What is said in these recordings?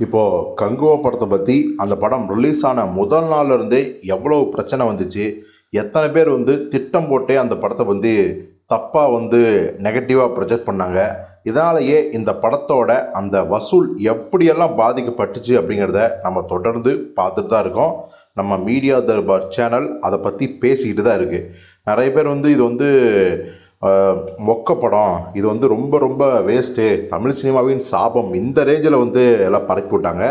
இப்போது கங்குவா படத்தை பற்றி அந்த படம் ரிலீஸ் ஆன முதல் நாள்லேருந்தே எவ்வளோ பிரச்சனை வந்துச்சு, எத்தனை பேர் திட்டம் போட்டே அந்த படத்தை தப்பாக நெகட்டிவாக ப்ரொஜெக்ட் பண்ணாங்க. இதனாலேயே இந்த படத்தோட அந்த வசூல் எப்படியெல்லாம் பாதிக்கப்பட்டுச்சு அப்படிங்கிறத நம்ம தொடர்ந்து பார்த்துட்டு தான் இருக்கோம். நம்ம மீடியா தர்பார் சேனல் அதை பற்றி பேசிக்கிட்டு தான் இருக்குது. நிறைய பேர் இது மொக்க படம், இது ரொம்ப ரொம்ப வேஸ்ட்டு, தமிழ் சினிமாவின் சாபம், இந்த ரேஞ்சில் எல்லாம் பரப்பி விட்டாங்க.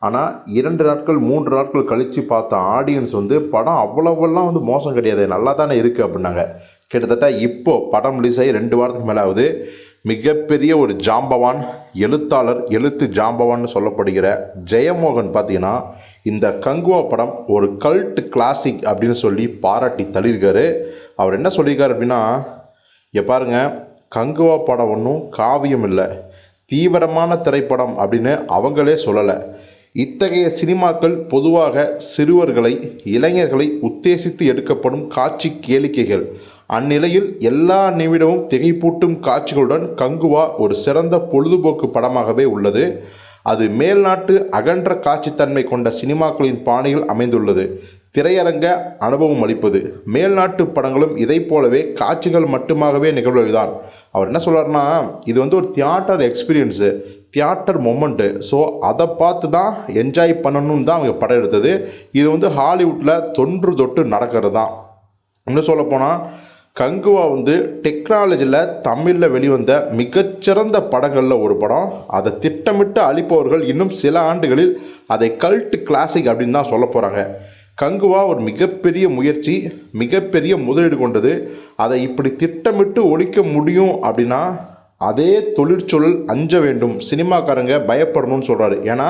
ஆனால் 2 நாட்கள் 3 நாட்கள் கழித்து பார்த்த ஆடியன்ஸ் படம் அவ்வளவெல்லாம் மோசம் கிடையாது, நல்லா தானே இருக்குது அப்படின்னாங்க. கிட்டத்தட்ட இப்போது படம் ரிலீஸ் ஆகி 2 வாரத்துக்கு மேலே ஆகுது. மிகப்பெரிய ஒரு ஜாம்பவான் எழுத்தாளர், எழுத்து ஜாம்பவான்னு சொல்லப்படுகிற ஜெயமோகன் பார்த்தீங்கன்னா இந்த கங்குவா படம் ஒரு கல்ட் கிளாசிக் அப்படின்னு சொல்லி பாராட்டி தள்ளியிருக்காரு. அவர் என்ன சொல்லியிருக்காரு அப்படின்னா, பாருங்க, கங்குவா படம் ஒன்றும் காவியம் இல்லை, தீவிரமான திரைப்படம் அப்படின்னு அவங்களே சொல்லலை. இத்தகைய சினிமாக்கள் பொதுவாக சிறுவர்களை, இளைஞர்களை உத்தேசித்து எடுக்கப்படும் காட்சி கேளிக்கைகள். அந்நிலையில் எல்லா நிமிடமும் திகைப்பூட்டும் காட்சிகளுடன் கங்குவா ஒரு சிறந்த பொழுதுபோக்கு படமாகவே உள்ளது. அது மேல்நாட்டு அகன்ற காட்சித்தன்மை கொண்ட சினிமாக்களின் பாணியில் அமைந்துள்ளது. திரையரங்க அனுபவம் அளிப்பது. மேல்நாட்டு படங்களும் இதை போலவே காட்சிகள் மட்டுமாகவே நிகழ்வதுதான். அவர் என்ன சொல்கிறாருன்னா, இது ஒரு theatre experience, theatre moment. So அதை பார்த்து தான் என்ஜாய் பண்ணணும்னு தான் அவங்க படம் எடுத்தது. இது ஹாலிவுட்டில் தொன்று தொட்டு நடக்கிறது தான். இன்னும் சொல்லப்போனால் கங்குவா டெக்னாலஜியில் தமிழில் வெளிவந்த மிகச்சிறந்த படங்களில் ஒரு படம். அதை திட்டமிட்டு அளிப்பவர்கள் இன்னும் சில ஆண்டுகளில் அதை கல்ட் கிளாசிக் அப்படின்னு தான் சொல்ல போகிறாங்க. கங்குவா ஒரு மிகப்பெரிய முயற்சி, மிகப்பெரிய முதலீடு கொண்டது. அதை இப்படி திட்டமிட்டு ஒழிக்க முடியும் அப்படின்னா அதே தொழிற்சூழல் அஞ்ச வேண்டும், சினிமாக்காரங்க பயப்படணும்னு சொல்கிறாரு. ஏன்னா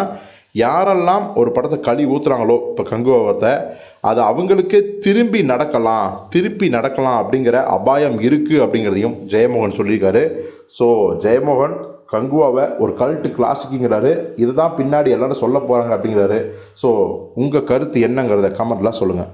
யாரெல்லாம் ஒரு படத்தை கழி ஊற்றுறாங்களோ இப்போ கங்குவாவத்தை, அது அவங்களுக்கு திருப்பி நடக்கலாம் அப்படிங்கிற அபாயம் இருக்குது அப்படிங்கிறதையும் ஜெயமோகன் சொல்லியிருக்காரு. ஸோ ஜெயமோகன் கங்குவாவை ஒரு கல்ட்டு கிளாசிக்குங்கிறாரு. இதுதான் பின்னாடி எல்லாரும் சொல்ல போகிறாங்க அப்படிங்கிறாரு. ஸோ உங்கள் கருத்து என்னங்கிறத கமெண்ட்லாம் சொல்லுங்கள்.